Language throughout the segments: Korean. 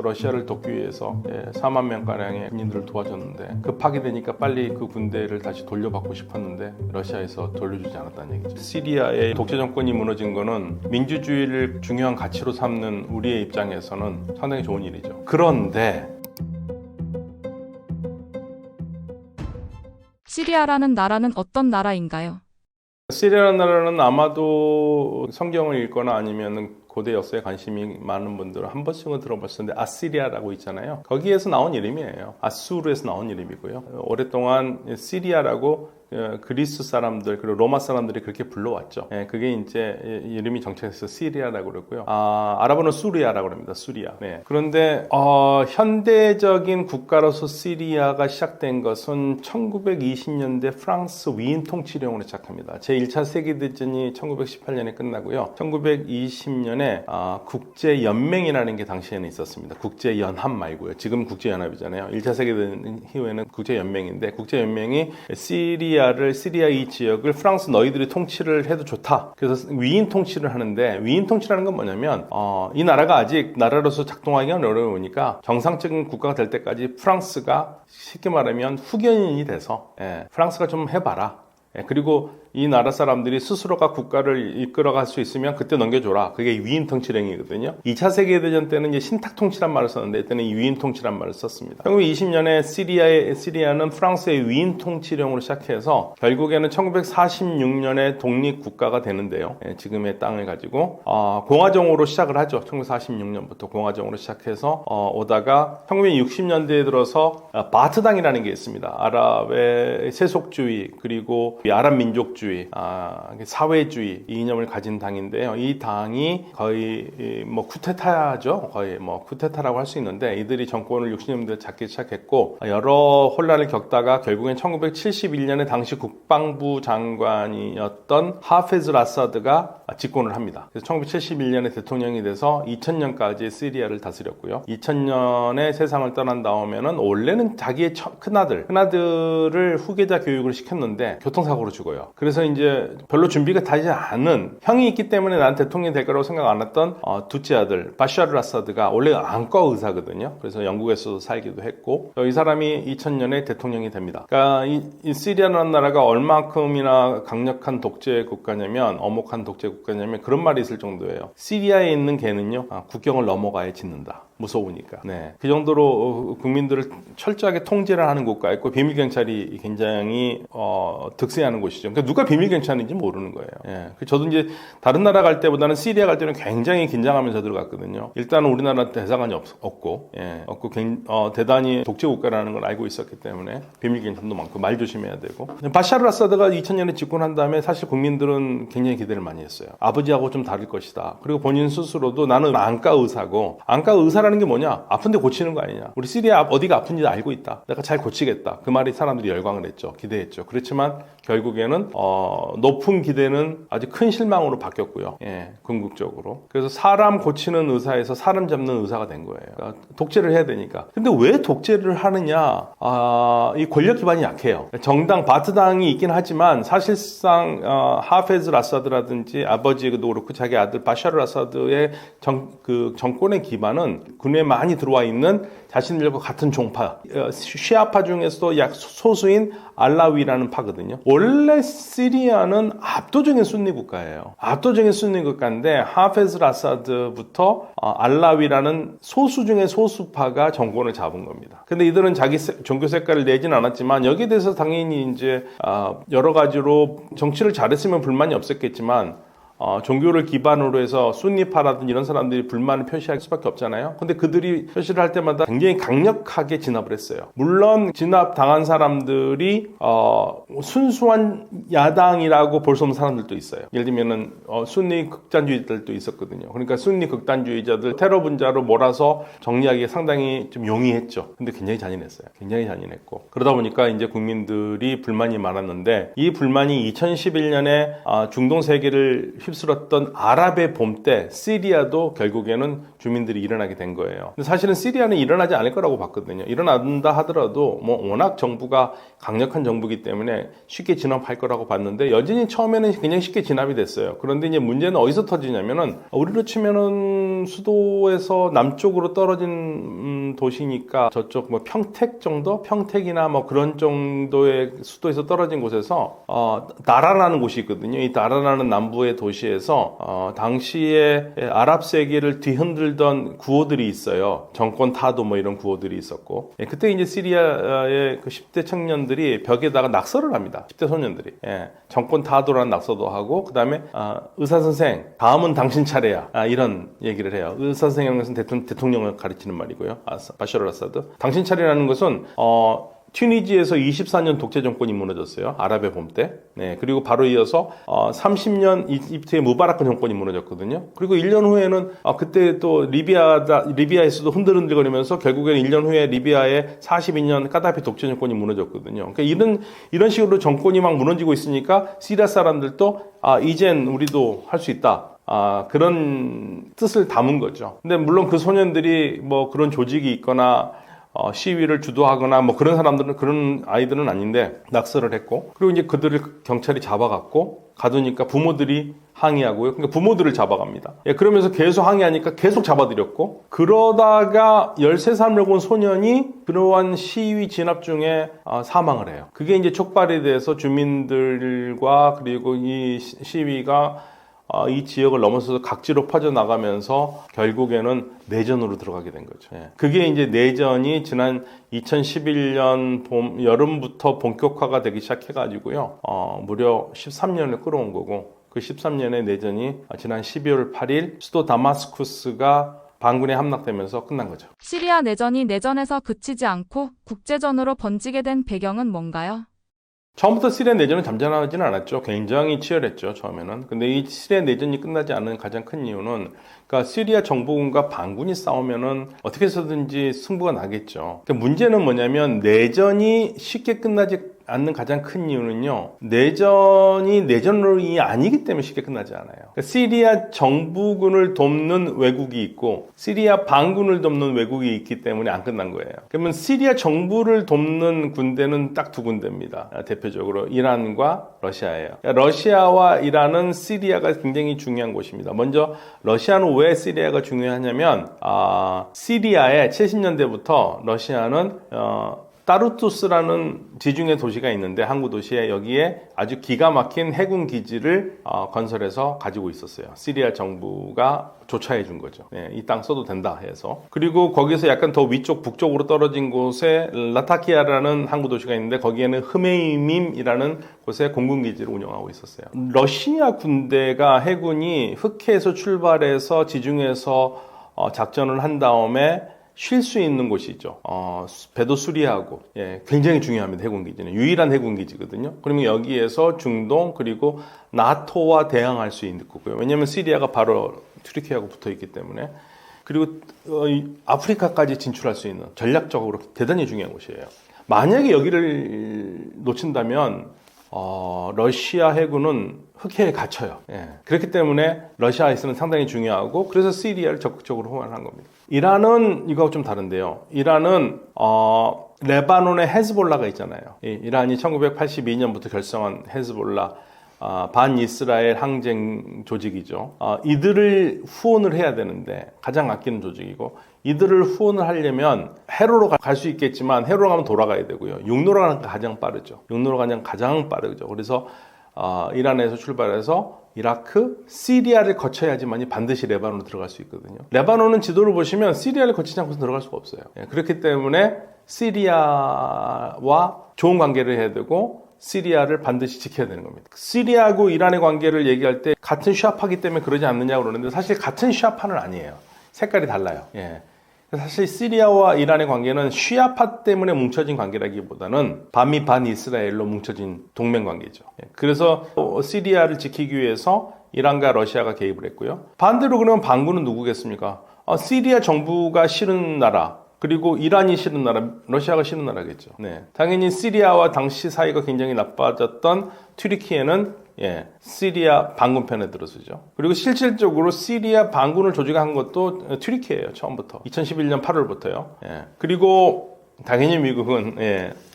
러시아를 돕기 위해서 4만 명가량의 군인들을 도와줬는데 급하게 되니까 빨리 그 군대를 다시 돌려받고 싶었는데 러시아에서 돌려주지 않았다는 얘기죠. 시리아의 독재 정권이 무너진 거는 민주주의를 중요한 가치로 삼는 우리의 입장에서는 상당히 좋은 일이죠. 그런데 시리아라는 나라는 어떤 나라인가요? 시리아라는 나라는 아마도 성경을 읽거나 아니면 고대 역사에 관심이 많은 분들은 한 번씩은 들어봤을 텐데 아시리아라고 있잖아요. 거기에서 나온 이름이에요. 아수르에서 나온 이름이고요. 오랫동안 시리아라고 그리스 사람들 그리고 로마 사람들이 그렇게 불러왔죠. 그게 이제 이름이 정착해서 시리아라고 그러고요. 아랍어는 수리아라고 합니다. 수리아. 네. 그런데 현대적인 국가로서 시리아가 시작된 것은 1920년대 프랑스 위인 통치령으로 시작합니다. 제1차 세계대전이 1918년에 끝나고요. 1920년에 국제연맹이라는 게 당시에는 있었습니다. 국제연합 말고요. 지금 국제연합이잖아요. 1차 세계대전 이후에는 국제연맹인데 국제연맹이 시리아 이 지역을 프랑스 너희들이 통치를 해도 좋다. 그래서 위인 통치를 하는데 위인 통치라는 건 뭐냐면 이 나라가 아직 나라로서 작동하기가 어려우니까 정상적인 국가가 될 때까지 프랑스가 쉽게 말하면 후견인이 돼서 프랑스가 좀 해봐라. 그리고 이 나라 사람들이 스스로가 국가를 이끌어갈 수 있으면 그때 넘겨줘라. 그게 위인 통치령이거든요. 2차 세계대전 때는 이제 신탁 통치란 말을 썼는데 이때는 위인 통치란 말을 썼습니다. 1920년에 시리아는 프랑스의 위인 통치령으로 시작해서 결국에는 1946년에 독립국가가 되는데요. 지금의 땅을 가지고 공화정으로 시작을 하죠. 1946년부터 공화정으로 시작해서 오다가 1960년대에 들어서 바트당이라는 게 있습니다. 아랍의 세속주의 그리고 아랍 민족주의 사회주의 이 이념을 가진 당인데요. 이 당이 거의 뭐 쿠데타죠. 거의 뭐 쿠데타라고 할 수 있는데 이들이 정권을 60년대 잡기 시작했고 여러 혼란을 겪다가 결국엔 1971년에 당시 국방부 장관이었던 하페즈 라사드가 집권을 합니다. 그래서 1971년에 대통령이 돼서 2000년까지 시리아를 다스렸고요. 2000년에 세상을 떠난 다음에는 원래는 자기의 큰아들을 후계자 교육을 시켰는데 교통사고로 죽어요. 그래서 이제 별로 준비가 되지 않은 형이 있기 때문에 난 대통령이 될 거라고 생각 안 했던 둘째 아들 바샤르 아사드가 원래 안과 의사거든요. 그래서 영국에서 살기도 했고 이 사람이 2000년에 대통령이 됩니다. 그러니까 이 시리아라는 나라가 얼마큼이나 강력한 독재 국가냐면 엄혹한 독재 국가냐면 그런 말이 있을 정도예요. 시리아에 있는 개는요 국경을 넘어가야 짖는다. 무서우니까. 네. 그 정도로 국민들을 철저하게 통제를 하는 국가였고 비밀 경찰이 굉장히 득세하는 곳이죠. 그러니까 누가 비밀 경찰인지 모르는 거예요. 예. 저도 이제 다른 나라 갈 때보다는 시리아 갈 때는 굉장히 긴장하면서 들어갔거든요. 일단은 우리나라 대사관이 없고 대단히 독재 국가라는 걸 알고 있었기 때문에 비밀 경찰도 많고 말 조심해야 되고. 바샤르 아사드가 2000년에 집권한 다음에 사실 국민들은 굉장히 기대를 많이 했어요. 아버지하고 좀 다를 것이다. 그리고 본인 스스로도 나는 안과 의사고 안과 의사라는 게 뭐냐? 아픈데 고치는 거 아니냐? 우리 시리아 어디가 아픈지 알고 있다. 내가 잘 고치겠다. 그 말이 사람들이 열광을 했죠. 기대했죠. 그렇지만 결국에는 높은 기대는 아주 큰 실망으로 바뀌었고요. 궁극적으로. 그래서 사람 고치는 의사에서 사람 잡는 의사가 된 거예요. 그러니까 독재를 해야 되니까. 근데 왜 독재를 하느냐? 이 권력 기반이 약해요. 정당 바트당이 있긴 하지만 사실상 하페즈 라사드라든지 아버지도 그렇고 자기 아들 바샤르 아사드의 정권의 기반은 군에 많이 들어와 있는 자신들과 같은 종파, 시아파 중에서도 약 소수인 알라위라는 파거든요. 원래 시리아는 압도적인 순니 국가예요. 압도적인 순니 국가인데 하페즈 라사드부터 알라위라는 소수 중에 소수파가 정권을 잡은 겁니다. 근데 이들은 자기 종교 색깔을 내진 않았지만 여기에 대해서 당연히 이제 여러 가지로 정치를 잘했으면 불만이 없었겠지만 종교를 기반으로 해서 순니파라든지 이런 사람들이 불만을 표시할 수밖에 없잖아요. 근데 그들이 표시를 할 때마다 굉장히 강력하게 진압을 했어요. 물론 진압당한 사람들이 순수한 야당이라고 볼 수 없는 사람들도 있어요. 예를 들면은 순니 극단주의자들도 있었거든요. 그러니까 순니 극단주의자들 테러 분자로 몰아서 정리하기가 상당히 좀 용이했죠. 근데 굉장히 잔인했어요. 굉장히 잔인했고 그러다 보니까 이제 국민들이 불만이 많았는데 이 불만이 2011년에 중동 세계를 휩쓸었던 아랍의 봄 때 시리아도 결국에는 주민들이 일어나게 된 거예요. 근데 사실은 시리아는 일어나지 않을 거라고 봤거든요. 일어난다 하더라도 뭐 워낙 정부가 강력한 정부이기 때문에 쉽게 진압할 거라고 봤는데 여전히 처음에는 그냥 쉽게 진압이 됐어요. 그런데 이제 문제는 어디서 터지냐면은 우리로 치면은 수도에서 남쪽으로 떨어진 도시니까 저쪽 뭐 평택 정도? 평택이나 뭐 그런 정도의 수도에서 떨어진 곳에서 다라라는 곳이 있거든요. 이 다라라는 남부의 도시에서 당시에 아랍 세계를 뒤흔들던 구호들이 있어요. 정권 타도 뭐 이런 구호들이 있었고 그때 이제 시리아의 그 10대 청년들이 벽에다가 낙서를 합니다. 10대 소년들이 정권 타도라는 낙서도 하고 그 다음에 의사 선생 다음은 당신 차례야 이런 얘기를 해요. 의사 선생이라는 것은 대통령을 가르치는 말이고요. 바샤르 아사드 당신 차례라는 것은 튀니지에서 24년 독재 정권이 무너졌어요. 아랍의 봄 때. 네, 그리고 바로 이어서 30년 이집트의 무바라크 정권이 무너졌거든요. 그리고 1년 후에는 그때 또 리비아에서도 흔들흔들거리면서 결국에는 1년 후에 리비아의 42년 까다피 독재 정권이 무너졌거든요. 그러니까 이런 식으로 정권이 막 무너지고 있으니까 시리아 사람들도 이젠 우리도 할 수 있다. 그런 뜻을 담은 거죠. 근데 물론 그 소년들이 뭐 그런 조직이 있거나 시위를 주도하거나 뭐 그런 아이들은 아닌데 낙서를 했고 그리고 이제 그들을 경찰이 잡아갔고 가두니까 부모들이 항의하고요. 그러니까 부모들을 잡아갑니다. 그러면서 계속 항의하니까 계속 잡아들였고 그러다가 13살 먹은 소년이 그러한 시위 진압 중에 사망을 해요. 그게 이제 촉발이 돼서 주민들과 그리고 이 시위가 이 지역을 넘어서서 각지로 퍼져나가면서 결국에는 내전으로 들어가게 된 거죠. 그게 이제 내전이 지난 2011년 여름부터 본격화가 되기 시작해가지고요. 무려 13년을 끌어온 거고 그 13년의 내전이 지난 12월 8일 수도 다마스쿠스가 반군에 함락되면서 끝난 거죠. 시리아 내전이 내전에서 그치지 않고 국제전으로 번지게 된 배경은 뭔가요? 처음부터 시리아 내전은 잠잠하지는 않았죠. 굉장히 치열했죠, 처음에는. 근데 이 시리아 내전이 끝나지 않은 가장 큰 이유는 그러니까 시리아 정부군과 반군이 싸우면은 어떻게 해서든지 승부가 나겠죠. 그러니까 문제는 뭐냐면 내전이 쉽게 끝나지 않는 가장 큰 이유는요. 내전이 내전이 아니기 때문에 쉽게 끝나지 않아요. 그러니까 시리아 정부군을 돕는 왜국이 있고 시리아 반군을 돕는 왜국이 있기 때문에 안 끝난 거예요. 그러면 시리아 정부를 돕는 군대는 딱 두 군데입니다. 대표적으로 이란과 러시아예요. 그러니까 러시아와 이란은 시리아가 굉장히 중요한 곳입니다. 먼저 러시아는 왜 시리아가 중요하냐면 시리아에 70년대부터 러시아는 따르투스라는 지중해 도시가 있는데 항구 도시에 여기에 아주 기가 막힌 해군 기지를 건설해서 가지고 있었어요. 시리아 정부가 조차해 준 거죠. 이 땅 써도 된다 해서. 그리고 거기서 약간 더 위쪽 북쪽으로 떨어진 곳에 라타키아라는 항구 도시가 있는데 거기에는 흐메이밈이라는 곳에 공군 기지를 운영하고 있었어요. 러시아 군대가 해군이 흑해에서 출발해서 지중해에서 작전을 한 다음에 쉴 수 있는 곳이죠. 배도 수리하고 굉장히 중요합니다. 해군기지는 유일한 해군기지거든요. 그러면 여기에서 중동 그리고 나토와 대항할 수 있는 거고요. 왜냐하면 시리아가 바로 튀르키예하고 붙어 있기 때문에 그리고 아프리카까지 진출할 수 있는 전략적으로 대단히 중요한 곳이에요. 만약에 여기를 놓친다면 러시아 해군은 흑해에 갇혀요. 그렇기 때문에 러시아에서는 상당히 중요하고 그래서 시리아를 적극적으로 후원한 겁니다. 이란은 이거하고 좀 다른데요. 이란은 레바논의 헤즈볼라가 있잖아요. 이란이 1982년부터 결성한 헤즈볼라 반이스라엘 항쟁 조직이죠. 이들을 후원을 해야 되는데 가장 아끼는 조직이고 이들을 후원을 하려면 해로로 갈 수 있겠지만 해로로 가면 돌아가야 되고요. 육로로 가는 게 가장 빠르죠. 육로로 가면 가장 빠르죠. 그래서 이란에서 출발해서 이라크, 시리아를 거쳐야지만이 반드시 레바논으로 들어갈 수 있거든요. 레바논은 지도를 보시면 시리아를 거치지 않고서 들어갈 수가 없어요. 그렇기 때문에 시리아와 좋은 관계를 해야 되고 시리아를 반드시 지켜야 되는 겁니다. 시리아하고 이란의 관계를 얘기할 때 같은 샤파기 때문에 그러지 않느냐고 그러는데 사실 같은 샤파는 아니에요. 색깔이 달라요. 사실 시리아와 이란의 관계는 쉬아파 때문에 뭉쳐진 관계라기보다는 반미 반이스라엘로 뭉쳐진 동맹 관계죠. 그래서 시리아를 지키기 위해서 이란과 러시아가 개입을 했고요. 반대로 그러면 반군은 누구겠습니까? 시리아 정부가 싫은 나라, 그리고 이란이 싫은 나라, 러시아가 싫은 나라겠죠. 당연히 시리아와 당시 사이가 굉장히 나빠졌던 튀르키예는 시리아 반군 편에 들어서죠. 그리고 실질적으로 시리아 반군을 조직한 것도 튀르키예요. 처음부터 2011년 8월부터요. 그리고 당연히 미국은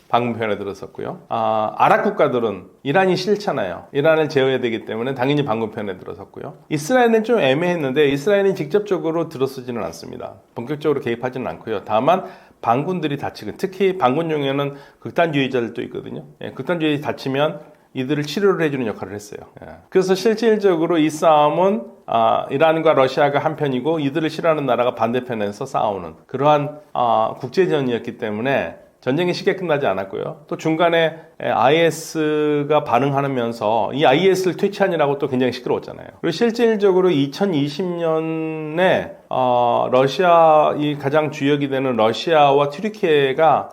반군 편에 들었었고요. 아랍 국가들은 이란이 싫잖아요. 이란을 제어해야 되기 때문에 당연히 반군 편에 들어섰고요. 이스라엘은 좀 애매했는데 이스라엘은 직접적으로 들어서지는 않습니다. 본격적으로 개입하지는 않고요. 다만 반군들이 다치고, 특히 반군 중에는 극단주의자들도 있거든요. 극단주의 다치면 이들을 치료를 해주는 역할을 했어요. 그래서 실질적으로 이 싸움은 이란과 러시아가 한편이고 이들을 싫어하는 나라가 반대편에서 싸우는 그러한 국제전이었기 때문에 전쟁이 쉽게 끝나지 않았고요. 또 중간에 IS가 반응하면서 이 IS를 퇴치하느라고 또 굉장히 시끄러웠잖아요. 그리고 실질적으로 2020년에 러시아, 이 가장 주역이 되는 러시아와 튀르키예가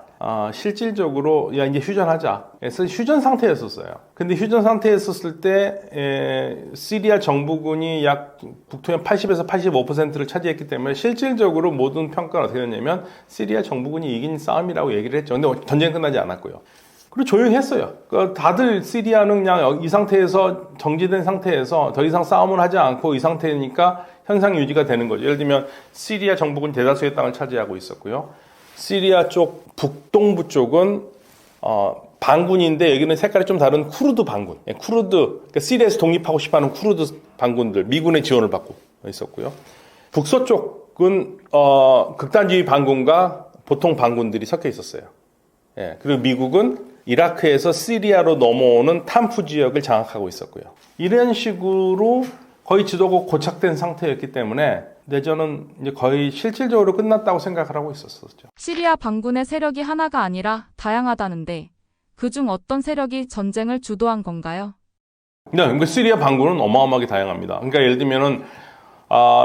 실질적으로 이제 휴전하자 해서 휴전 상태였었어요. 근데 휴전 상태였었을 때 시리아 정부군이 약 국토의 80에서 85%를 차지했기 때문에 실질적으로 모든 평가는 어떻게 됐냐면 시리아 정부군이 이긴 싸움이라고 얘기를 했죠. 근데 전쟁이 끝나지 않았고요. 그리고 조용히 했어요. 그러니까 다들 시리아는 그냥 이 상태에서 정지된 상태에서 더 이상 싸움을 하지 않고 이 상태니까 현상 유지가 되는 거죠. 예를 들면 시리아 정부군 대다수의 땅을 차지하고 있었고요. 시리아 쪽 북동부 쪽은 반군인데 여기는 색깔이 좀 다른 쿠르드 반군, 쿠르드, 그러니까 시리아에서 독립하고 싶어하는 쿠르드 반군들, 미군의 지원을 받고 있었고요. 북서쪽은 극단주의 반군과 보통 반군들이 섞여 있었어요. 그리고 미국은 이라크에서 시리아로 넘어오는 탐프 지역을 장악하고 있었고요. 이런 식으로 거의 지도가 고착된 상태였기 때문에 내전은 이제 거의 실질적으로 끝났다고 생각을 하고 있었었죠. 시리아 반군의 세력이 하나가 아니라 다양하다는데 그중 어떤 세력이 전쟁을 주도한 건가요? 네, 그러니까 시리아 반군은 어마어마하게 다양합니다. 그러니까 예를 들면은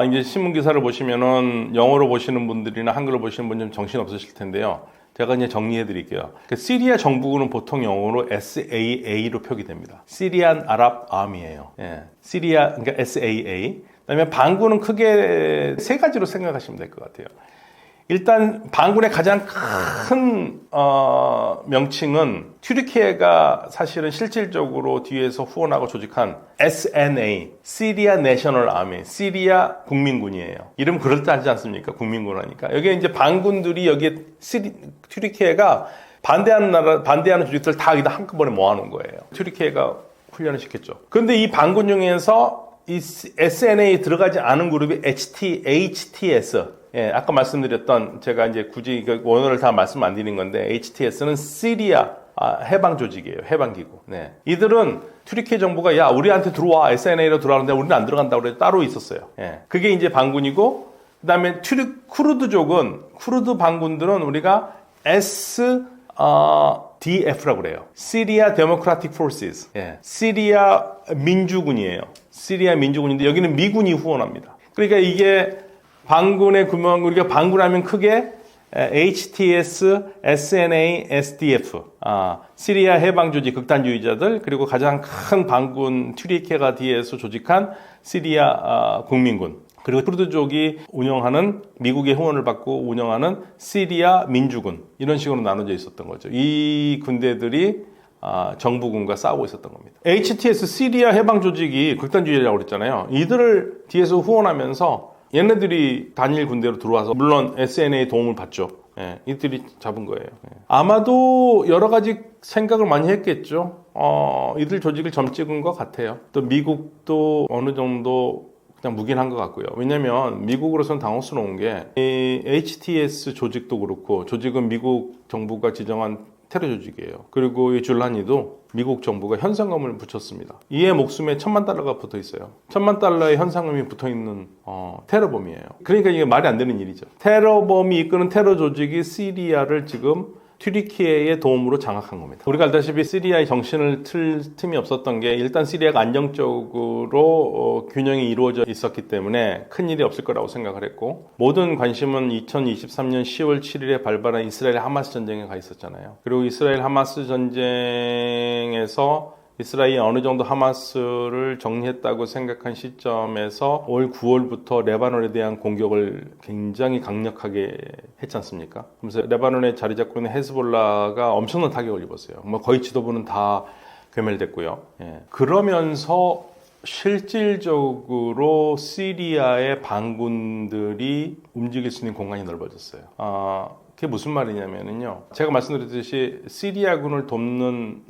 이제 신문 기사를 보시면은 영어로 보시는 분들이나 한글로 보시는 분들은 정신 없으실 텐데요. 제가 이제 정리해 드릴게요. 그러니까 시리아 정부군은 보통 영어로 SAA로 표기됩니다. 시리안 아랍 아미예요. 시리아, 그러니까 SAA. 그다음에 반군은 크게 세 가지로 생각하시면 될 것 같아요. 일단 반군의 가장 큰 명칭은 튀르키예가 사실은 실질적으로 뒤에서 후원하고 조직한 SNA, 시리아 내셔널 아미, 시리아 국민군이에요. 이름 그럴듯하지 않습니까? 국민군 하니까. 여기에 이제 반군들이 여기에 튀르키예가 반대하는 조직들 다 여기다 한꺼번에 모아놓은 거예요. 튀르키예가 훈련을 시켰죠. 그런데 이 반군 중에서 이 SNA에 들어가지 않은 그룹이 HTS. 아까 말씀드렸던, 제가 이제 굳이 원어를 다 말씀 안 드린 건데, HTS는 시리아 해방 조직이에요. 해방기구. 이들은 튀르키예 정부가, 야, 우리한테 들어와. SNA로 들어가는데 우리는 안 들어간다고 그래 따로 있었어요. 그게 이제 반군이고, 그 다음에 쿠르드족은, 쿠르드 반군들은 우리가 DF라고 그래요. Syria Democratic Forces. 시리아 민주군이에요. 시리아 민주군인데 여기는 미군이 후원합니다. 그러니까 이게 반군의 구명, 우리가 반군하면 크게 HTS, SNA, SDF, 시리아 해방조직 극단주의자들, 그리고 가장 큰 반군 튀르키예가 뒤에서 조직한 시리아 국민군, 그리고 쿠르드족이 운영하는, 미국의 후원을 받고 운영하는 시리아 민주군, 이런 식으로 나눠져 있었던 거죠. 이 군대들이 정부군과 싸우고 있었던 겁니다. HTS 시리아 해방 조직이 극단주의라고 그랬잖아요. 이들을 뒤에서 후원하면서 얘네들이 단일 군대로 들어와서, 물론 SNA의 도움을 받죠. 이들이 잡은 거예요. 아마도 여러 가지 생각을 많이 했겠죠. 이들 조직을 점 찍은 것 같아요. 또 미국도 어느 정도 그냥 묵인한 것 같고요. 왜냐면 미국으로서는 당혹스러운 게 이 HTS 조직도 그렇고, 조직은 미국 정부가 지정한 테러 조직이에요. 그리고 이 줄라니도 미국 정부가 현상금을 붙였습니다. 이에 목숨에 $10,000,000가 붙어 있어요. $10,000,000의 현상금이 붙어 있는 테러범이에요. 그러니까 이게 말이 안 되는 일이죠. 테러범이 이끄는 테러 조직이 시리아를 지금 튀르키예의 도움으로 장악한 겁니다. 우리가 알다시피 시리아의 정신을 틀 틈이 없었던 게, 일단 시리아가 안정적으로 균형이 이루어져 있었기 때문에 큰 일이 없을 거라고 생각을 했고, 모든 관심은 2023년 10월 7일에 발발한 이스라엘 하마스 전쟁에 가 있었잖아요. 그리고 이스라엘 하마스 전쟁에서 이스라엘이 어느 정도 하마스를 정리했다고 생각한 시점에서 올 9월부터 레바논에 대한 공격을 굉장히 강력하게 했지 않습니까? 그래서 레바논에 자리 잡고 있는 헤즈볼라가 엄청난 타격을 입었어요. 뭐 거의 지도부는 다 괴멸됐고요. 예. 그러면서 실질적으로 시리아의 반군들이 움직일 수 있는 공간이 넓어졌어요. 그게 무슨 말이냐면요. 제가 말씀드렸듯이 시리아군을 돕는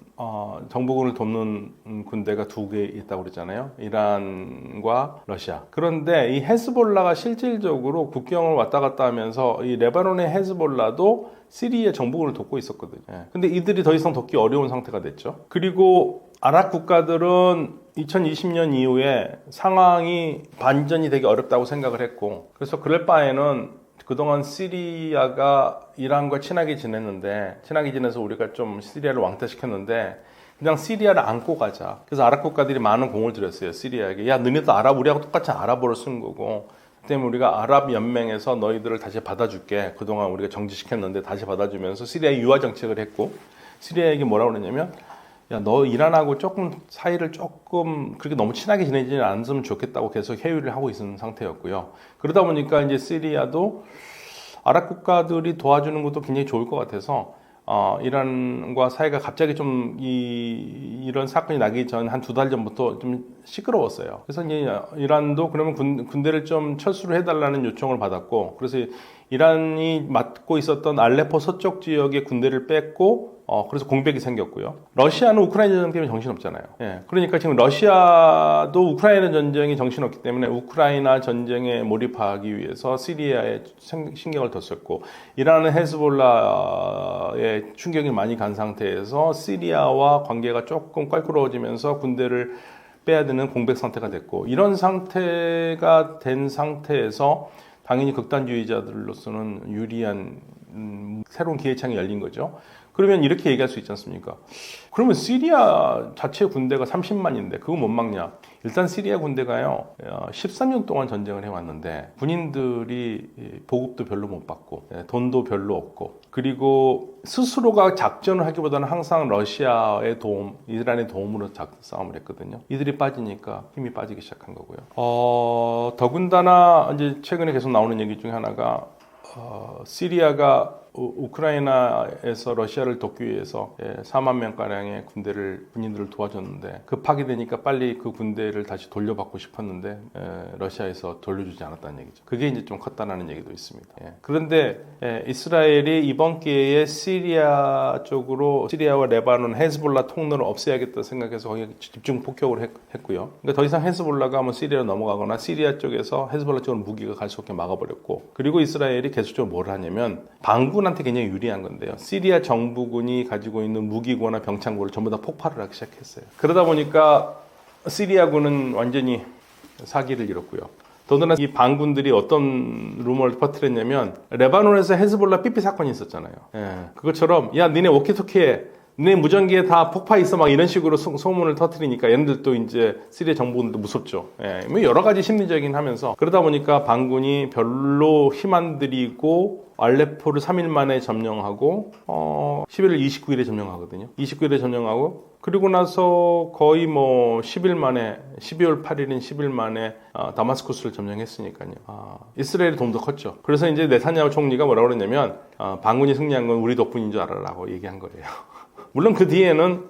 정부군을 돕는 군대가 두 개 있다고 그랬잖아요. 이란과 러시아. 그런데 이 헤즈볼라가 실질적으로 국경을 왔다 갔다 하면서 이 레바논의 헤즈볼라도 시리아 정부군을 돕고 있었거든요. 근데 이들이 더 이상 돕기 어려운 상태가 됐죠. 그리고 아랍 국가들은 2020년 이후에 상황이 반전이 되게 어렵다고 생각을 했고, 그래서 그럴 바에는 그동안 시리아가 이란과 친하게 지내서 우리가 좀 시리아를 왕따시켰는데 그냥 시리아를 안고 가자. 그래서 아랍 국가들이 많은 공을 들였어요. 시리아에게. 야, 너네도 우리하고 똑같이 아랍어를 쓴 거고, 그 때문에 우리가 아랍 연맹에서 너희들을 다시 받아줄게. 그동안 우리가 정지시켰는데 다시 받아주면서 시리아에 유화 정책을 했고, 시리아에게 뭐라고 그랬냐면, 야, 너 이란하고 사이를 그렇게 너무 친하게 지내지는 않으면 좋겠다고 계속 회유를 하고 있는 상태였고요. 그러다 보니까 이제 시리아도 아랍 국가들이 도와주는 것도 굉장히 좋을 것 같아서, 이란과 사이가 갑자기 이런 사건이 나기 전 한 2달 전부터 좀 시끄러웠어요. 그래서 이제 이란도 그러면 군대를 좀 철수를 해달라는 요청을 받았고, 그래서 이란이 맡고 있었던 알레포 서쪽 지역의 군대를 뺐고, 그래서 공백이 생겼고요. 러시아는 우크라이나 전쟁 때문에 정신없잖아요. 예. 그러니까 지금 러시아도 우크라이나 전쟁이 정신없기 때문에 우크라이나 전쟁에 몰입하기 위해서 시리아에 신경을 더 썼고, 이란은 헤즈볼라의 충격이 많이 간 상태에서 시리아와 관계가 조금 껄끄러워지면서 군대를 빼야 되는 공백 상태가 됐고, 이런 상태가 된 상태에서 당연히 극단주의자들로서는 유리한 새로운 기회창이 열린 거죠. 그러면 이렇게 얘기할 수 있지 않습니까? 그러면 시리아 자체 군대가 30만인데 그거 못 막냐? 일단 시리아 군대가요, 13년 동안 전쟁을 해왔는데 군인들이 보급도 별로 못 받고 돈도 별로 없고, 그리고 스스로가 작전을 하기보다는 항상 러시아의 도움, 이란의 도움으로 싸움을 했거든요. 이들이 빠지니까 힘이 빠지기 시작한 거고요. 더군다나 이제 최근에 계속 나오는 얘기 중에 하나가 시리아가 우크라이나에서 러시아를 돕기 위해서 4만 명가량의 군인들을 도와줬는데, 급하게 되니까 빨리 그 군대를 다시 돌려받고 싶었는데 러시아에서 돌려주지 않았다는 얘기죠. 그게 이제 좀 컸다는 얘기도 있습니다. 그런데 이스라엘이 이번 기회에 시리아와 레바논 헤즈볼라 통로를 없애야겠다 생각해서 거기 집중 폭격을 했고요. 그러니까 더 이상 헤즈볼라가 시리아로 넘어가거나 시리아 쪽에서 헤즈볼라 쪽으로 무기가 갈 수 없게 막아버렸고, 그리고 이스라엘이 계속적으로 뭘 하냐면 반군한테 굉장히 유리한 건데요. 시리아 정부군이 가지고 있는 무기고나 병창고를 전부 다 폭발을 하기 시작했어요. 그러다 보니까 시리아군은 완전히 사기를 잃었고요. 더더나 이 반군들이 어떤 루머를 퍼뜨렸냐면, 레바논에서 헤즈볼라 삐삐 사건이 있었잖아요. 그것처럼 야, 니네 워키토키에 네 무전기에 다 폭파 있어, 막 이런 식으로 소문을 터뜨리니까 얘네들도 이제 시리아 정부군도 무섭죠. 여러 가지 심리적인 하면서, 그러다 보니까 반군이 별로 힘 안 들이고 알레포를 3일 만에 점령하고 11월 29일에 점령하거든요. 29일에 점령하고, 그리고 나서 거의 10일 만에, 12월 8일인 10일 만에 다마스쿠스를 점령했으니까요. 이스라엘이 도움도 컸죠. 그래서 이제 네타냐후 총리가 뭐라고 그랬냐면, 반군이 승리한 건 우리 덕분인 줄 알아라고 얘기한 거예요. 물론 그 뒤에는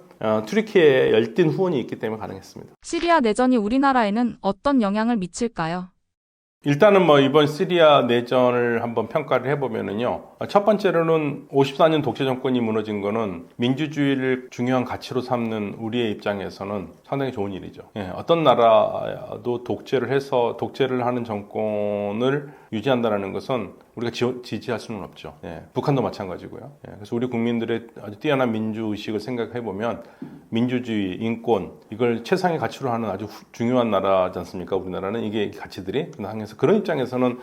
튀르키예의 열띤 후원이 있기 때문에 가능했습니다. 시리아 내전이 우리나라에는 어떤 영향을 미칠까요? 일단은 이번 시리아 내전을 한번 평가를 해보면은요, 첫 번째로는 54년 독재 정권이 무너진 거는 민주주의를 중요한 가치로 삼는 우리의 입장에서는 상당히 좋은 일이죠. 어떤 나라도 독재를 하는 정권을 유지한다는 것은 우리가 지지할 수는 없죠. 북한도 마찬가지고요. 그래서 우리 국민들의 아주 뛰어난 민주의식을 생각해보면 민주주의, 인권, 이걸 최상의 가치로 하는 아주 중요한 나라지 않습니까? 우리나라는 이게 가치들이. 그래서 그런 입장에서는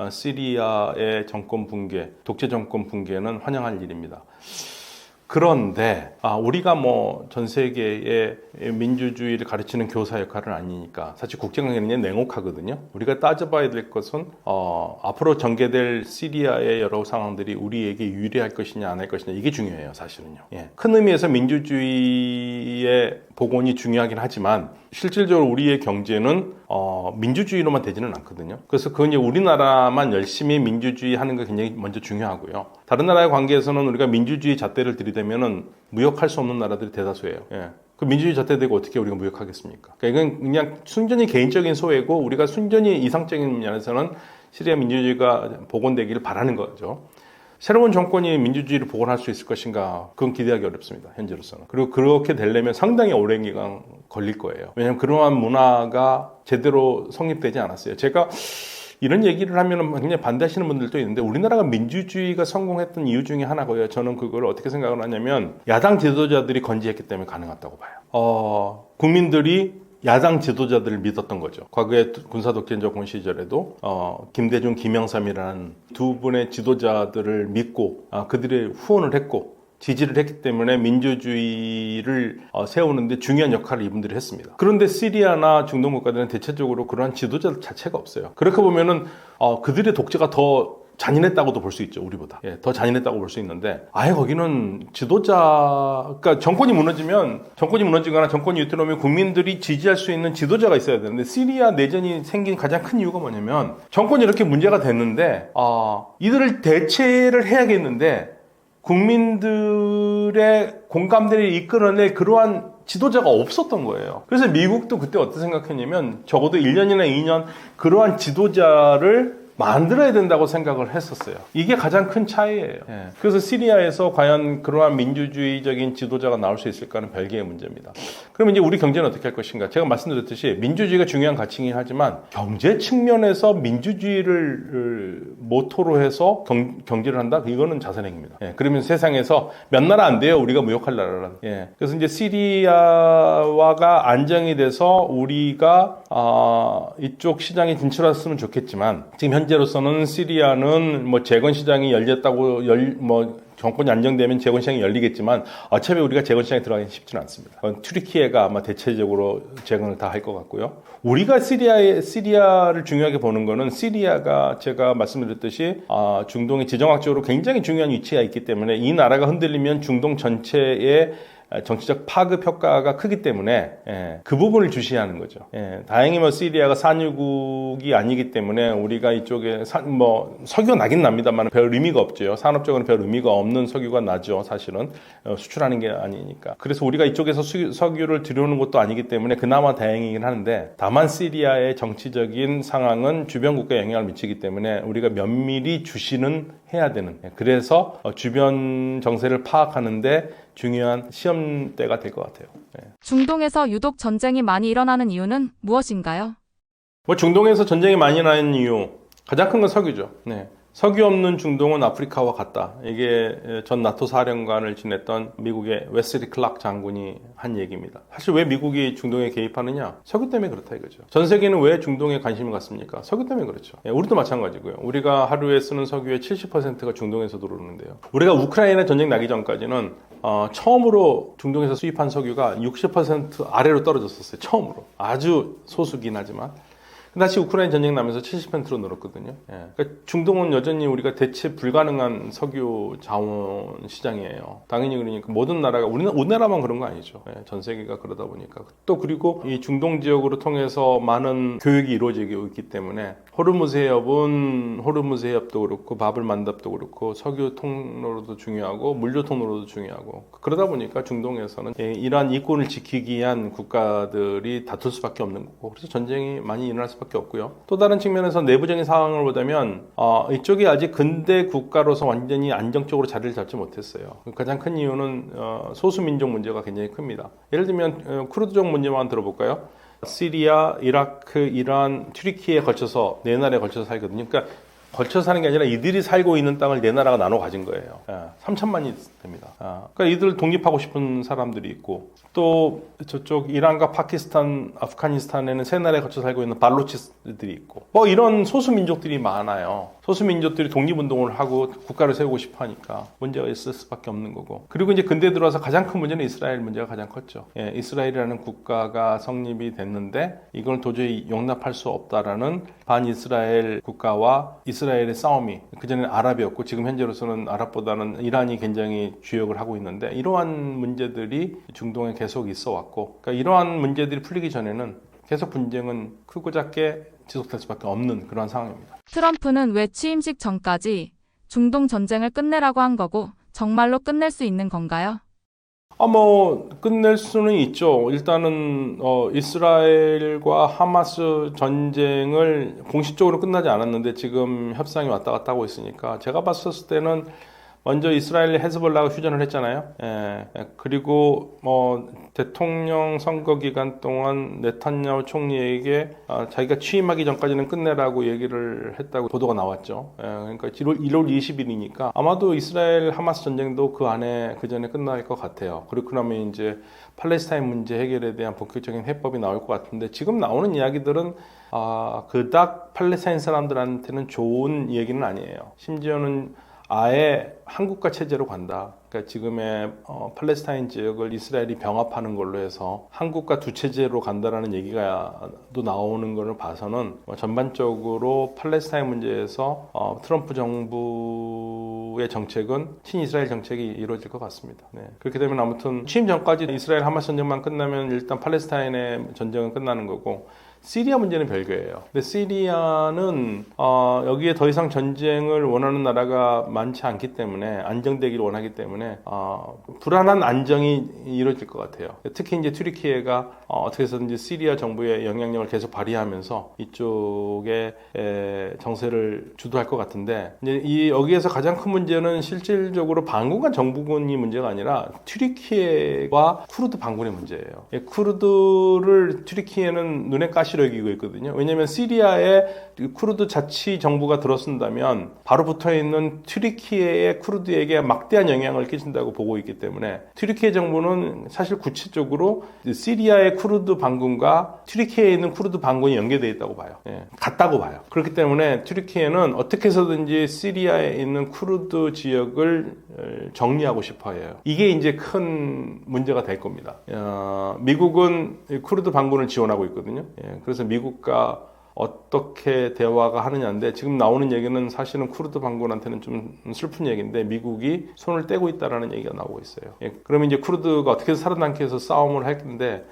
시리아의 정권 붕괴, 독재 정권 붕괴는 환영할 일입니다. 그런데 우리가 전 세계의 민주주의를 가르치는 교사 역할은 아니니까 사실 국제관계는 냉혹하거든요. 우리가 따져봐야 될 것은 앞으로 전개될 시리아의 여러 상황들이 우리에게 유리할 것이냐 안 할 것이냐, 이게 중요해요. 사실은요. 큰 의미에서 민주주의의 복원이 중요하긴 하지만 실질적으로 우리의 경제는 민주주의로만 되지는 않거든요. 그래서 그건 이제 우리나라만 열심히 민주주의 하는 게 굉장히 먼저 중요하고요. 다른 나라의 관계에서는 우리가 민주주의 잣대를 들이대면은 무역할 수 없는 나라들이 대다수예요. 그 민주주의 잣대되고 어떻게 우리가 무역하겠습니까? 그러니까 이건 그냥 순전히 개인적인 소외고 우리가 순전히 이상적인 면에서는 시리아 민주주의가 복원되기를 바라는 거죠. 새로운 정권이 민주주의를 복원할 수 있을 것인가? 그건 기대하기 어렵습니다. 현재로서는. 그리고 그렇게 되려면 상당히 오랜 기간 걸릴 거예요. 왜냐하면 그러한 문화가 제대로 성립되지 않았어요. 제가 이런 얘기를 하면 굉장히 반대하시는 분들도 있는데 우리나라가 민주주의가 성공했던 이유 중에 하나고요. 저는 그걸 어떻게 생각을 하냐면 야당 지도자들이 건재했기 때문에 가능했다고 봐요. 국민들이 야당 지도자들을 믿었던 거죠. 과거에 군사독재 정권 시절에도 김대중, 김영삼이라는 두 분의 지도자들을 믿고 그들의 후원을 했고 지지를 했기 때문에 민주주의를 세우는데 중요한 역할을 이분들이 했습니다. 그런데 시리아나 중동 국가들은 대체적으로 그러한 지도자들 자체가 없어요. 그렇게 보면은 그들의 독재가 더 잔인했다고도 볼 수 있죠, 우리보다. 예, 더 잔인했다고 볼 수 있는데, 아예 거기는 그러니까 정권이 무너지거나 정권이 유태로우면 국민들이 지지할 수 있는 지도자가 있어야 되는데, 시리아 내전이 생긴 가장 큰 이유가 뭐냐면, 정권이 이렇게 문제가 됐는데, 이들을 대체를 해야겠는데, 국민들의 공감대를 이끌어낼 그러한 지도자가 없었던 거예요. 그래서 미국도 그때 어떻게 생각했냐면, 적어도 1년이나 2년 그러한 지도자를 만들어야 된다고 생각을 했었어요. 이게 가장 큰 차이예요. 예. 그래서 시리아에서 과연 그러한 민주주의적인 지도자가 나올 수 있을까는 별개의 문제입니다. 그러면 이제 우리 경제는 어떻게 할 것인가? 제가 말씀드렸듯이 민주주의가 중요한 가치이긴 하지만 경제 측면에서 민주주의를 모토로 해서 경제를 한다? 이거는 자선행위입니다. 예. 그러면 세상에서 몇 나라 안 돼요. 우리가 무역할 나라란. 예. 그래서 이제 시리아화가 안정이 돼서 우리가 이쪽 시장에 진출했으면 좋겠지만 지금 현재로서는 시리아는 재건 시장이 열렸다고 정권이 안정되면 재건 시장이 열리겠지만 어차피 우리가 재건 시장에 들어가기 쉽지는 않습니다. 튀르키예가 아마 대체적으로 재건을 다 할 것 같고요. 우리가 시리아를 중요하게 보는 거는 시리아가 제가 말씀드렸듯이 중동의 지정학적으로 굉장히 중요한 위치가 있기 때문에 이 나라가 흔들리면 중동 전체의 정치적 파급 효과가 크기 때문에 그 부분을 주시하는 거죠. 다행히 시리아가 산유국이 아니기 때문에 우리가 이쪽에 석유가 나긴 납니다만 별 의미가 없죠. 산업적으로는 별 의미가 없는 석유가 나죠. 사실은 수출하는 게 아니니까. 그래서 우리가 이쪽에서 석유를 들여오는 것도 아니기 때문에 그나마 다행이긴 하는데 다만 시리아의 정치적인 상황은 주변 국가에 영향을 미치기 때문에 우리가 면밀히 주시는 해야 되는 그래서 주변 정세를 파악하는데 중요한 시험대가 될 것 같아요. 중동에서 유독 전쟁이 많이 일어나는 이유는 무엇인가요? 중동에서 전쟁이 많이 나는 이유 가장 큰 건 석유죠. 석유 없는 중동은 아프리카와 같다. 이게 전 나토 사령관을 지냈던 미국의 웨슬리 클락 장군이 한 얘기입니다. 사실 왜 미국이 중동에 개입하느냐? 석유 때문에 그렇다 이거죠. 전 세계는 왜 중동에 관심을 갖습니까? 석유 때문에 그렇죠. 우리도 마찬가지고요. 우리가 하루에 쓰는 석유의 70%가 중동에서 들어오는데요. 우리가 우크라이나 전쟁 나기 전까지는 처음으로 중동에서 수입한 석유가 60% 아래로 떨어졌었어요. 처음으로. 아주 소수긴 하지만. 다시 우크라이나 전쟁 나면서 70%로 늘었거든요. 그러니까 중동은 여전히 우리가 대체 불가능한 석유 자원 시장이에요. 당연히 그러니까 모든 나라가 우리나라만 그런 거 아니죠. 전 세계가 그러다 보니까 또 그리고 이 중동 지역으로 통해서 많은 교육이 이루어지고 있기 때문에 호르무즈 해협도 그렇고 바블 만답도 그렇고 석유 통로로도 중요하고 물류 통로로도 중요하고 그러다 보니까 중동에서는 이러한 이권을 지키기 위한 국가들이 다툴 수밖에 없는 거고 그래서 전쟁이 많이 일어날 수밖에 없고요. 또 다른 측면에서 내부적인 상황을 보자면 이쪽이 아직 근대 국가로서 완전히 안정적으로 자리를 잡지 못했어요. 가장 큰 이유는 소수민족 문제가 굉장히 큽니다. 예를 들면 쿠르드족 문제만 들어볼까요? 시리아, 이라크, 이란, 튀르키예에 걸쳐서 네 나라에 걸쳐서 살거든요. 그러니까 걸쳐 사는 게 아니라 이들이 살고 있는 땅을 네 나라가 나눠 가진 거예요. 3천만이 됩니다. 그러니까 이들 독립하고 싶은 사람들이 있고 또 저쪽 이란과 파키스탄, 아프가니스탄에는 세 나라에 걸쳐 살고 있는 발로치스들이 있고 이런 소수민족들이 많아요. 소수민족들이 독립운동을 하고 국가를 세우고 싶어 하니까 문제가 있을 수밖에 없는 거고 그리고 이제 근대에 들어와서 가장 큰 문제는 이스라엘 문제가 가장 컸죠. 이스라엘이라는 국가가 성립이 됐는데 이걸 도저히 용납할 수 없다라는 반이스라엘 국가와 이스라엘의 싸움이 그전에는 아랍이었고 지금 현재로서는 아랍보다는 이란이 굉장히 주역을 하고 있는데 이러한 문제들이 중동에 계속 있어 왔고 그러니까 이러한 문제들이 풀리기 전에는 계속 분쟁은 크고 작게 지속될 수밖에 없는 그런 상황입니다. 트럼프는 왜 취임식 전까지 중동 전쟁을 끝내라고 한 거고 정말로 끝낼 수 있는 건가요? 끝낼 수는 있죠. 일단은, 이스라엘과 하마스 전쟁을 공식적으로 끝나지 않았는데 지금 협상이 왔다 갔다 하고 있으니까 제가 봤었을 때는 먼저 이스라엘 헤즈볼라가 휴전을 했잖아요. 그리고 대통령 선거 기간 동안 네탄야후 총리에게 자기가 취임하기 전까지는 끝내라고 얘기를 했다고 보도가 나왔죠. 그러니까 1월 20일이니까 아마도 이스라엘 하마스 전쟁도 그 안에 그 전에 끝날 것 같아요. 그렇고 나면 이제 팔레스타인 문제 해결에 대한 본격적인 해법이 나올 것 같은데 지금 나오는 이야기들은 그닥 팔레스타인 사람들한테는 좋은 얘기는 아니에요. 심지어는 아예 한국과 체제로 간다. 그러니까 지금의 팔레스타인 지역을 이스라엘이 병합하는 걸로 해서 한국과 두 체제로 간다라는 얘기가 또 나오는 것을 봐서는 전반적으로 팔레스타인 문제에서 트럼프 정부의 정책은 친이스라엘 정책이 이루어질 것 같습니다. 네. 그렇게 되면 아무튼 취임 전까지 이스라엘 하마스 전쟁만 끝나면 일단 팔레스타인의 전쟁은 끝나는 거고 시리아 문제는 별개예요. 근데 시리아는 여기에 더 이상 전쟁을 원하는 나라가 많지 않기 때문에 안정되기를 원하기 때문에 불안한 안정이 이루어질 것 같아요. 특히 이제 튀르키예가 어떻게 해서든지 시리아 정부의 영향력을 계속 발휘하면서 이쪽에 정세를 주도할 것 같은데 이제 여기에서 가장 큰 문제는 실질적으로 반군과 정부군이 문제가 아니라 튀르키예와 쿠르드 반군의 문제예요. 쿠르드를 튀르키예는 눈에 가시로 여기고 있거든요. 왜냐하면 시리아에 쿠르드 자치 정부가 들어선다면 바로 붙어있는 튀르키예의 쿠르드에게 막대한 영향을 끼친다고 보고 있기 때문에 튀르키예 정부는 사실 구체적으로 시리아의 쿠르드 반군과 튀르키예에 있는 쿠르드 반군이 연계되어 있다고 봐요. 같다고 봐요. 그렇기 때문에 튀르키예는 어떻게 해서든지 시리아에 있는 쿠르드 지역을 정리하고 싶어 해요. 이게 이제 큰 문제가 될 겁니다. 미국은 쿠르드 반군을 지원하고 있거든요. 그래서 미국과 어떻게 대화가 하느냐인데 지금 나오는 얘기는 사실은 쿠르드 반군한테는 좀 슬픈 얘기인데 미국이 손을 떼고 있다라는 얘기가 나오고 있어요. 그러면 이제 쿠르드가 어떻게 해서 살아남기 위해서 싸움을 할 텐데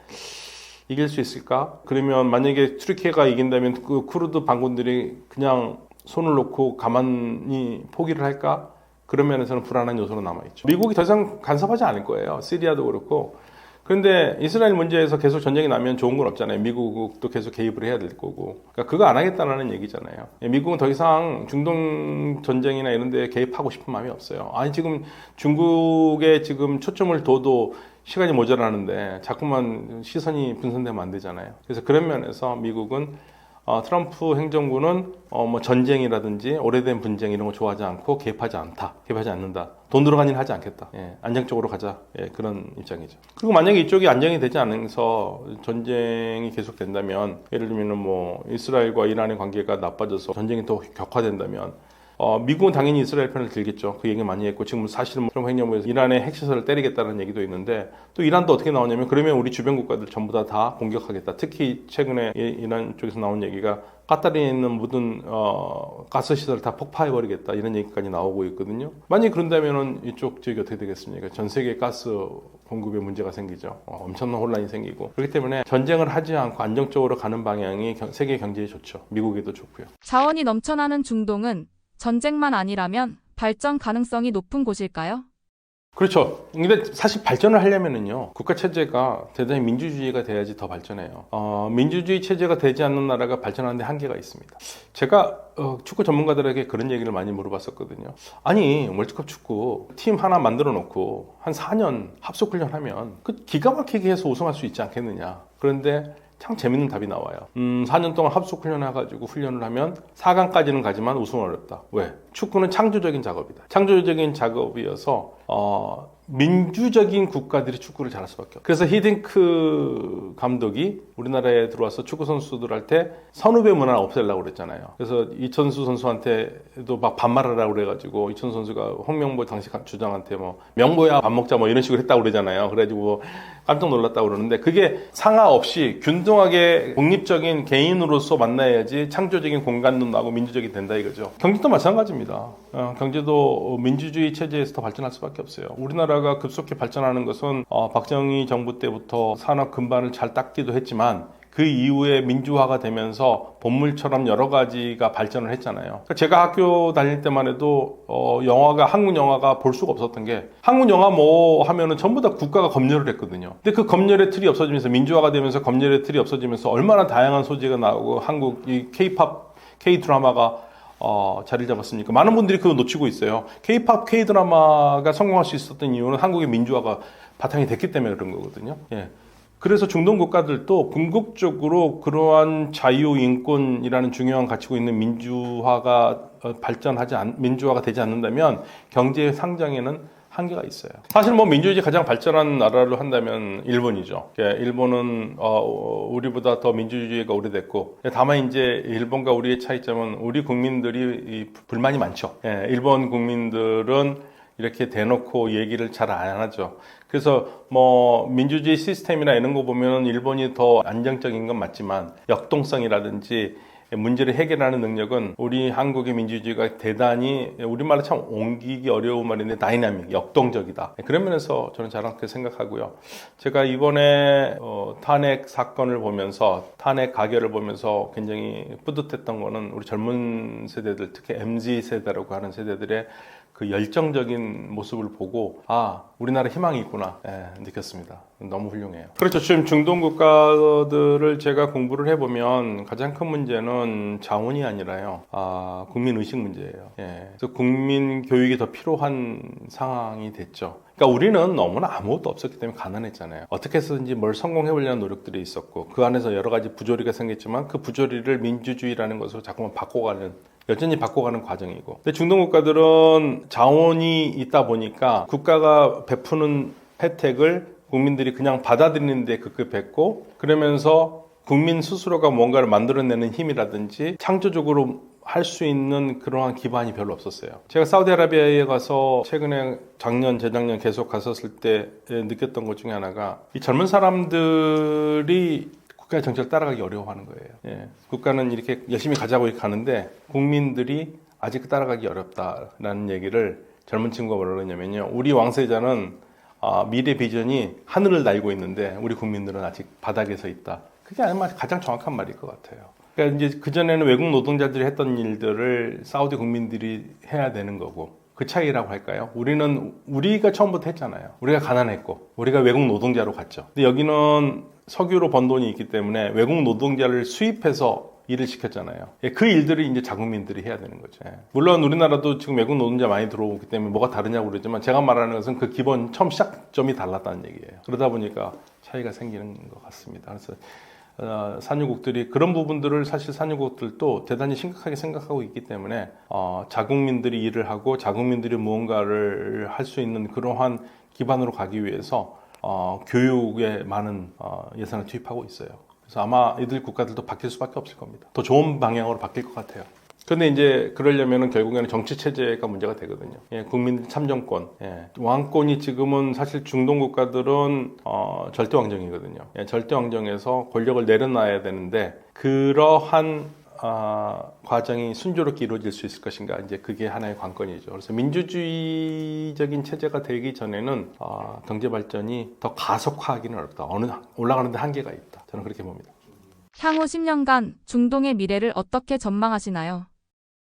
이길 수 있을까? 그러면 만약에 튀르키예가 이긴다면 그 쿠르드 반군들이 그냥 손을 놓고 가만히 포기를 할까? 그런 면에서는 불안한 요소로 남아있죠. 미국이 더 이상 간섭하지 않을 거예요. 시리아도 그렇고. 그런데 이스라엘 문제에서 계속 전쟁이 나면 좋은 건 없잖아요. 미국도 계속 개입을 해야 될 거고. 그러니까 그거 안 하겠다는 얘기잖아요. 미국은 더 이상 중동 전쟁이나 이런 데 개입하고 싶은 마음이 없어요. 아니 지금 중국에 지금 초점을 둬도 시간이 모자라는데 자꾸만 시선이 분산되면 안 되잖아요. 그래서 그런 면에서 미국은 트럼프 행정부는 전쟁이라든지 오래된 분쟁 이런 거 좋아하지 않고 개입하지 않는다. 돈 들어간 일 하지 않겠다. 안정적으로 가자. 그런 입장이죠. 그리고 만약에 이쪽이 안정이 되지 않아서 전쟁이 계속된다면 예를 들면 이스라엘과 이란의 관계가 나빠져서 전쟁이 더 격화된다면 미국은 당연히 이스라엘 편을 들겠죠. 그 얘기 많이 했고 지금 사실은 트럼프 행정부에서 이란의 핵시설을 때리겠다는 얘기도 있는데 또 이란도 어떻게 나오냐면 그러면 우리 주변 국가들 전부 다 공격하겠다. 특히 최근에 이란 쪽에서 나온 얘기가 카타르에 있는 모든 가스시설을 다 폭파해버리겠다 이런 얘기까지 나오고 있거든요. 만약에 그런다면 이쪽 지역이 어떻게 되겠습니까? 전 세계 가스 공급에 문제가 생기죠. 엄청난 혼란이 생기고 그렇기 때문에 전쟁을 하지 않고 안정적으로 가는 방향이 세계 경제에 좋죠. 미국에도 좋고요. 자원이 넘쳐나는 중동은 전쟁만 아니라면 발전 가능성이 높은 곳일까요? 그렇죠. 근데 사실 발전을 하려면은요, 국가 체제가 대단히 민주주의가 돼야지 더 발전해요. 민주주의 체제가 되지 않는 나라가 발전하는데 한계가 있습니다. 제가 축구 전문가들에게 그런 얘기를 많이 물어봤었거든요. 아니, 월드컵 축구 팀 하나 만들어 놓고 한 4년 합숙훈련 하면 그 기가 막히게 해서 우승할 수 있지 않겠느냐. 그런데 참 재밌는 답이 나와요. 4년 동안 합숙 훈련해가지고 훈련을 하면 4강까지는 가지만 우승은 어렵다. 왜? 축구는 창조적인 작업이다. 창조적인 작업이어서 민주적인 국가들이 축구를 잘할 수밖에 없어요. 그래서 히딩크 감독이 우리나라에 들어와서 축구 선수들한테 선후배 문화를 없애려고 그랬잖아요. 그래서 이천수 선수한테도 막 반말하라고 그래가지고 이천수 선수가 홍명보 당시 주장한테 명보야 밥 먹자 이런 식으로 했다고 그러잖아요. 그래가지고 깜짝 놀랐다고 그러는데 그게 상하 없이 균등하게 독립적인 개인으로서 만나야지 창조적인 공간도 나고 민주적이 된다 이거죠. 경제도 마찬가지입니다. 경제도 민주주의 체제에서 더 발전할 수밖에 없어요. 우리나라가 급속히 발전하는 것은 박정희 정부 때부터 산업 근반을 잘 닦기도 했지만 그 이후에 민주화가 되면서 본물처럼 여러 가지가 발전을 했잖아요. 그러니까 제가 학교 다닐 때만 해도 영화가 한국 영화가 볼 수가 없었던 게 한국 영화 뭐 하면은 전부 다 국가가 검열을 했거든요. 근데 그 검열의 틀이 없어지면서 민주화가 되면서 검열의 틀이 없어지면서 얼마나 다양한 소재가 나오고 한국 이 K-팝, K-드라마가 자리를 잡았습니까? 많은 분들이 그거 놓치고 있어요. K-팝, K-드라마가 성공할 수 있었던 이유는 한국의 민주화가 바탕이 됐기 때문에 그런 거거든요. 예. 그래서 중동 국가들도 궁극적으로 그러한 자유, 인권이라는 중요한 가치고 있는 민주화가 민주화가 되지 않는다면 경제 상장에는 한계가 있어요. 사실 뭐 민주주의 가장 발전한 나라로 한다면 일본이죠. 일본은 우리보다 더 민주주의가 오래됐고, 다만 이제 일본과 우리의 차이점은 우리 국민들이 불만이 많죠. 일본 국민들은 이렇게 대놓고 얘기를 잘 안 하죠. 그래서 뭐 민주주의 시스템이나 이런 거 보면 일본이 더 안정적인 건 맞지만 역동성이라든지 문제를 해결하는 능력은 우리 한국의 민주주의가 대단히, 우리말로 참 옮기기 어려운 말인데 다이나믹, 역동적이다. 그런 면에서 저는 저렇게 생각하고요. 제가 이번에 탄핵 사건을 보면서, 탄핵 가결을 보면서 굉장히 뿌듯했던 거는 우리 젊은 세대들, 특히 MZ 세대라고 하는 세대들의 그 열정적인 모습을 보고 우리나라 희망이 있구나 느꼈습니다. 너무 훌륭해요. 그렇죠. 지금 중동 국가들을 제가 공부를 해보면 가장 큰 문제는 자원이 아니라요, 국민 의식 문제예요. 그래서 국민 교육이 더 필요한 상황이 됐죠. 그러니까 우리는 너무나 아무것도 없었기 때문에 가난했잖아요. 어떻게 해서든지 뭘 성공해보려는 노력들이 있었고 그 안에서 여러 가지 부조리가 생겼지만 그 부조리를 민주주의라는 것으로 자꾸만 여전히 바꿔가는 과정이고, 근데 중동 국가들은 자원이 있다 보니까 국가가 베푸는 혜택을 국민들이 그냥 받아들이는데 급급했고, 그러면서 국민 스스로가 뭔가를 만들어내는 힘이라든지 창조적으로 할 수 있는 그러한 기반이 별로 없었어요. 제가 사우디아라비아에 가서 최근에 작년, 재작년 계속 갔었을 때 느꼈던 것 중에 하나가 이 젊은 사람들이 국가의 정책을 따라가기 어려워하는 거예요. 국가는 이렇게 열심히 가자고 이렇게 가는데 국민들이 아직 따라가기 어렵다라는 얘기를 젊은 친구가 뭐라 그러냐면요, 우리 왕세자는 미래 비전이 하늘을 날고 있는데 우리 국민들은 아직 바닥에 서 있다. 그게 아마 가장 정확한 말일 것 같아요. 그러니까 이제 그전에는 외국 노동자들이 했던 일들을 사우디 국민들이 해야 되는 거고, 그 차이라고 할까요? 우리가 처음부터 했잖아요. 우리가 가난했고 우리가 외국 노동자로 갔죠. 근데 여기는 석유로 번 돈이 있기 때문에 외국 노동자를 수입해서 일을 시켰잖아요. 그 일들을 이제 자국민들이 해야 되는 거죠. 물론 우리나라도 지금 외국 노동자 많이 들어오기 때문에 뭐가 다르냐고 그러지만, 제가 말하는 것은 그 기본 처음 시작점이 달랐다는 얘기예요. 그러다 보니까 차이가 생기는 것 같습니다. 그래서 산유국들이 그런 부분들을, 사실 산유국들도 대단히 심각하게 생각하고 있기 때문에 자국민들이 일을 하고 자국민들이 무언가를 할 수 있는 그러한 기반으로 가기 위해서 교육에 많은 예산을 투입하고 있어요. 그래서 아마 이들 국가들도 바뀔 수밖에 없을 겁니다. 더 좋은 방향으로 바뀔 것 같아요. 근데 이제 그러려면 결국에는 정치 체제가 문제가 되거든요. 국민 참정권, 왕권이 지금은 사실 중동 국가들은 절대 왕정이거든요. 절대 왕정에서 권력을 내려놔야 되는데 그러한 과정이 순조롭게 이루어질 수 있을 것인가, 이제 그게 하나의 관건이죠. 그래서 민주주의적인 체제가 되기 전에는 경제 발전이 더 가속화하기는 어렵다. 올라가는데 한계가 있다. 저는 그렇게 봅니다. 향후 10년간 중동의 미래를 어떻게 전망하시나요?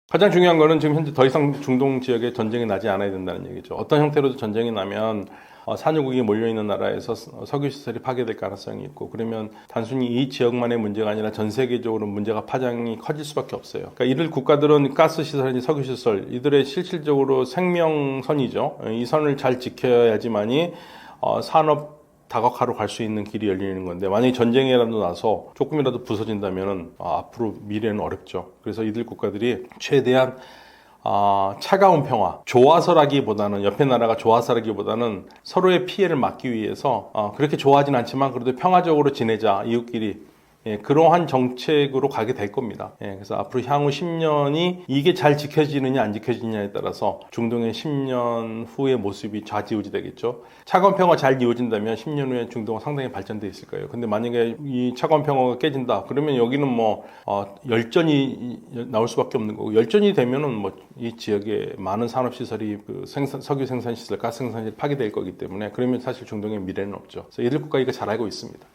가장 중요한 거는 지금 현재 더 이상 중동 지역에 전쟁이 나지 않아야 된다는 얘기죠. 어떤 형태로도 전쟁이 나면 산유국이 몰려있는 나라에서 석유시설이 파괴될 가능성이 있고, 그러면 단순히 이 지역만의 문제가 아니라 전 세계적으로 문제가 파장이 커질 수밖에 없어요. 그러니까 이들 국가들은 가스시설이나 석유시설, 이들의 실질적으로 생명선이죠. 이 선을 잘 지켜야지만이 산업 다각화로 갈 수 있는 길이 열리는 건데, 만약에 전쟁이라도 나서 조금이라도 부서진다면 앞으로 미래는 어렵죠. 그래서 이들 국가들이 최대한 차가운 평화, 좋아서라기보다는, 옆에 나라가 좋아서라기보다는 서로의 피해를 막기 위해서 그렇게 좋아하진 않지만 그래도 평화적으로 지내자, 이웃끼리, 그러한 정책으로 가게 될 겁니다. 그래서 앞으로 향후 10년이 이게 잘 지켜지느냐 안 지켜지느냐에 따라서 중동의 10년 후의 모습이 좌지우지 되겠죠. 차가운 평화 잘 이루어진다면 10년 후에 중동은 상당히 발전돼 있을 거예요. 근데 만약에 이 차가운 평화가 깨진다 그러면 여기는 열전이 나올 수밖에 없는 거고, 열전이 되면은 이 지역에 많은 산업시설이 석유 생산시설, 가스 생산시설이 파괴될 거기 때문에, 그러면 사실 중동의 미래는 없죠. 그래서 이들 국가 이거 잘 알고 있습니다.